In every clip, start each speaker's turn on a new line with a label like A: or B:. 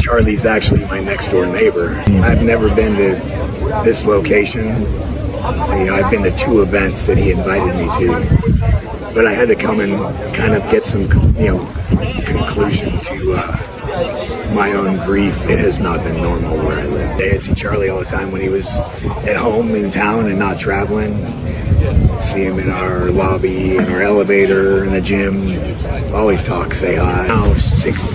A: Charlie's actually my next door neighbor. I've never been to this location. I've been to 2 events that he invited me to, but I had to come and kind of get some, conclusion to my own grief. It has not been normal where I live. I see Charlie all the time when he was at home in town and not traveling. See him in our lobby, in our elevator, in the gym. Always talk, say hi. Now,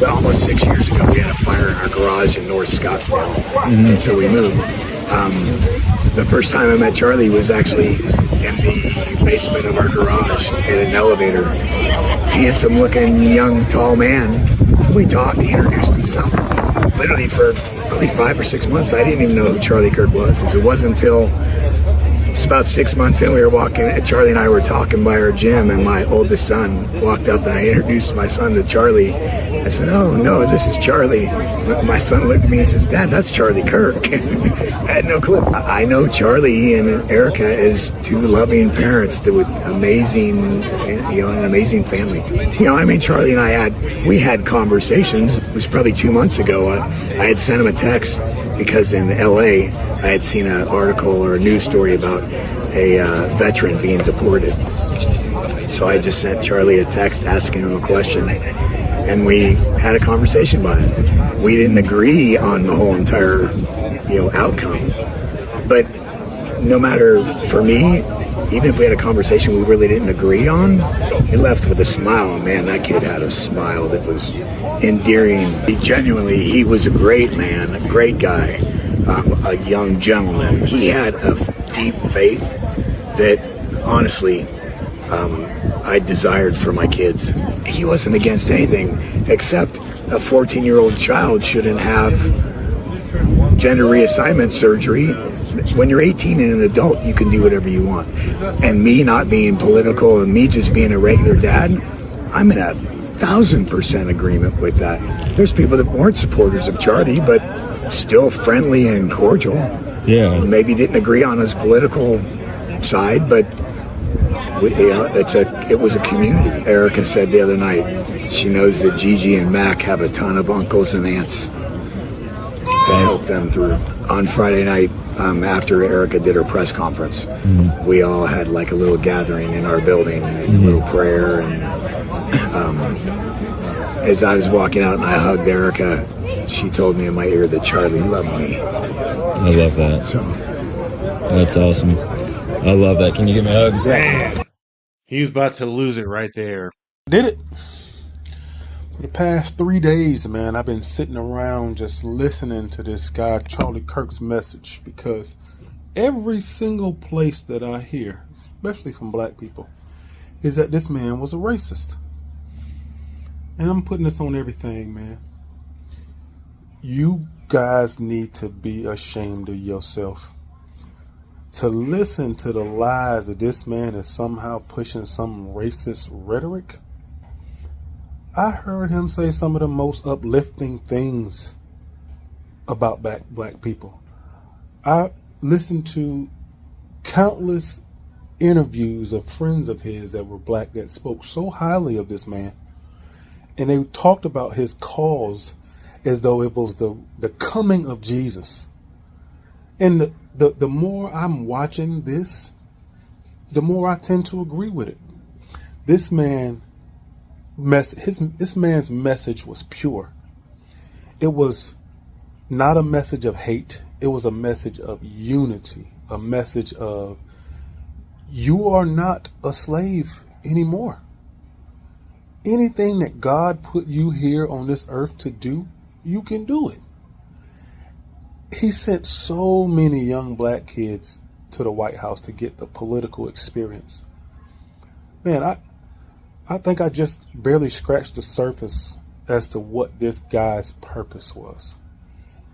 A: almost 6 years ago, we had a fire in our garage in North Scottsdale, and so we moved. The first time I met Charlie was actually in the basement of our garage in an elevator. Handsome-looking, young, tall man. We talked. He introduced himself. Literally for probably 5 or 6 months, I didn't even know who Charlie Kirk was. It wasn't until it's about 6 months in, we were walking, Charlie and I were talking by our gym, and my oldest son walked up and I introduced my son to Charlie. I said, "Oh, no, this is Charlie." My son looked at me and says, "Dad, that's Charlie Kirk." I had no clue. I know Charlie and Erica as 2 loving parents that with amazing, an amazing family. Charlie and I had conversations. It was probably 2 months ago. I had sent him a text because in LA, I had seen an article or a news story about a veteran being deported. So I just sent Charlie a text asking him a question, and we had a conversation about it. We didn't agree on the whole entire, outcome. But no matter, for me, even if we had a conversation we really didn't agree on, he left with a smile. Man, that kid had a smile that was endearing. He was a great man, a great guy. A young gentleman. He had a deep faith that, honestly, I desired for my kids. He wasn't against anything except a 14-year-old child shouldn't have gender reassignment surgery. When you're 18 and an adult, you can do whatever you want. And me not being political and me just being a regular dad, I'm in 1,000% agreement with that. There's people that weren't supporters of Charlie, but still friendly and cordial.
B: Yeah.
A: Maybe didn't agree on his political side, but it was a community. Erica said the other night she knows that Gigi and Mac have a ton of uncles and aunts to help them through. On Friday night, after Erica did her press conference, we all had like a little gathering in our building, and a little prayer. And as I was walking out and I hugged Erica, she told me in my ear that Charlie loved me.
B: I love that.
A: So
B: that's awesome. I love that. Can you give me a hug?
C: Man, he was about to lose it right there. Did it. For the past 3 days, man, I've been sitting around just listening to this guy, Charlie Kirk's message, because every single place that I hear, especially from black people, is that this man was a racist. And I'm putting this on everything, man. You guys need to be ashamed of yourself. To listen to the lies that this man is somehow pushing some racist rhetoric. I heard him say some of the most uplifting things about black people. I listened to countless interviews of friends of his that were black that spoke so highly of this man. And they talked about his cause as though it was the coming of Jesus. And the more I'm watching this, the more I tend to agree with it. This man's message was pure. It was not a message of hate. It was a message of unity, a message of you are not a slave anymore. Anything that God put you here on this earth to do, you can do it. He sent so many young black kids to the White House to get the political experience. Man, I think I just barely scratched the surface as to what this guy's purpose was.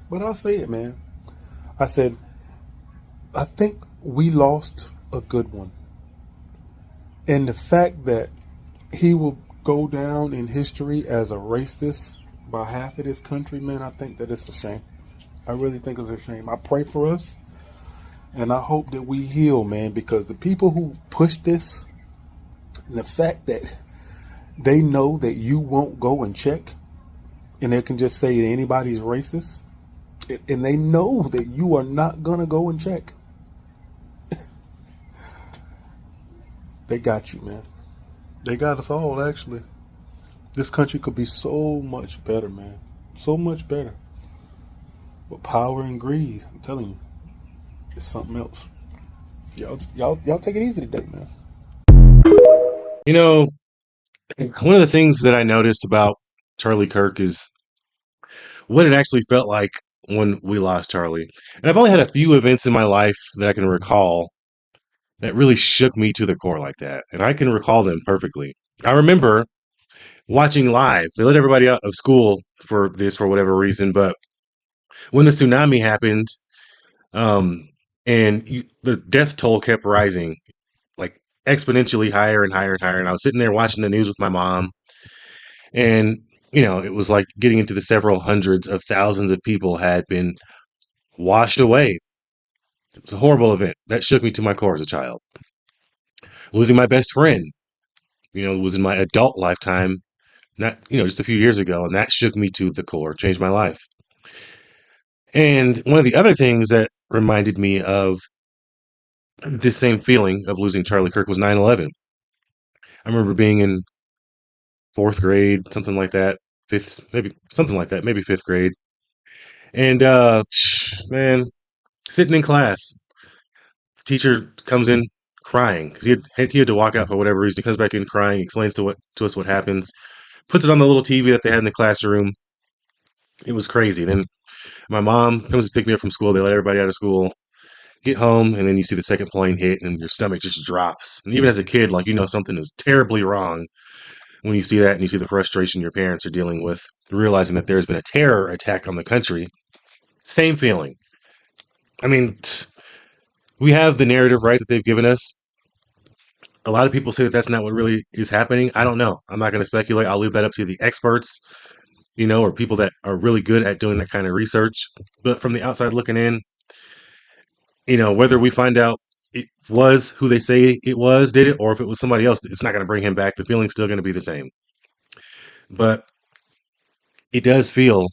C: But I'll say it, man. I said, I think we lost a good one. And the fact that he will go down in history as a racist by half of this country, man, I think that it's a shame. I really think it's a shame. I pray for us, and I hope that we heal, man, because the people who push this, and the fact that they know that you won't go and check, and they can just say that anybody's racist, and they know that you are not gonna go and check. They got you, man. They got us all, actually. This country could be so much better, man. So much better. But power and greed, I'm telling you, it's something else. Y'all take it easy today, man.
D: You know, one of the things that I noticed about Charlie Kirk is what it actually felt like when we lost Charlie. And I've only had a few events in my life that I can recall that really shook me to the core like that. And I can recall them perfectly. I remember watching live. They let everybody out of school for this for whatever reason, but when the tsunami happened, um, the death toll kept rising, like exponentially higher and higher and higher. And I was sitting there watching the news with my mom, and it was like getting into the several hundreds of thousands of people had been washed away. It's a horrible event that shook me to my core as a child. Losing my best friend, was in my adult lifetime, not just a few years ago, and that shook me to the core, changed my life. And one of the other things that reminded me of this same feeling of losing Charlie Kirk was 9/11. I remember being in fourth grade, something like that, fifth, maybe something like that, maybe fifth grade. And man, sitting in class, the teacher comes in crying because he had to walk out for whatever reason. He comes back in crying, explains to us what happens, puts it on the little TV that they had in the classroom. It was crazy. Then my mom comes to pick me up from school. They let everybody out of school. Get home, and then you see the second plane hit, and your stomach just drops. And even as a kid, like something is terribly wrong when you see that, and you see the frustration your parents are dealing with, realizing that there's been a terror attack on the country. Same feeling. I mean, we have the narrative, right, that they've given us. A lot of people say that that's not what really is happening. I don't know. I'm not going to speculate. I'll leave that up to the experts, or people that are really good at doing that kind of research. But from the outside looking in, whether we find out it was who they say it was, did it, or if it was somebody else, it's not going to bring him back. The feeling's still going to be the same. But it does feel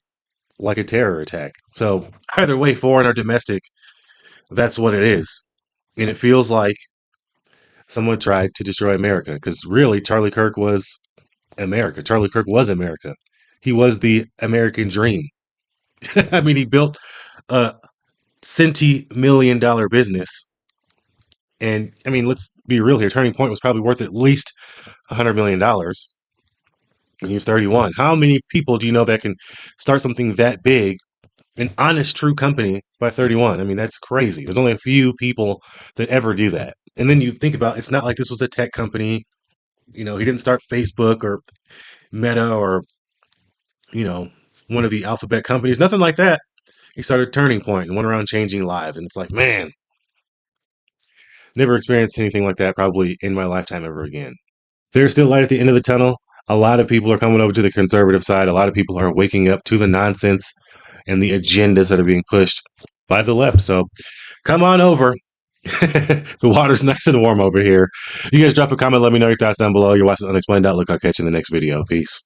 D: like a terror attack. So either way, foreign or domestic, that's what it is. And it feels like someone tried to destroy America because really, Charlie Kirk was America. Charlie Kirk was America. He was the American dream. I mean, he built a $centimillion business. And I mean, let's be real here. Turning Point was probably worth at least $100 million when he was 31. How many people do you know that can start something that big, an honest, true company by 31? I mean, that's crazy. There's only a few people that ever do that. And then you think about it's not like this was a tech company. He didn't start Facebook or Meta or, you know, one of the alphabet companies, nothing like that. He started Turning Point and went around changing lives. And it's like, man, never experienced anything like that probably in my lifetime ever again. There's still light at the end of the tunnel. A lot of people are coming over to the conservative side. A lot of people are waking up to the nonsense and the agendas that are being pushed by the left. So come on over. The water's nice and warm over here. You guys drop a comment. Let me know your thoughts down below. You're watching Unexplained Outlook. I'll catch you in the next video. Peace.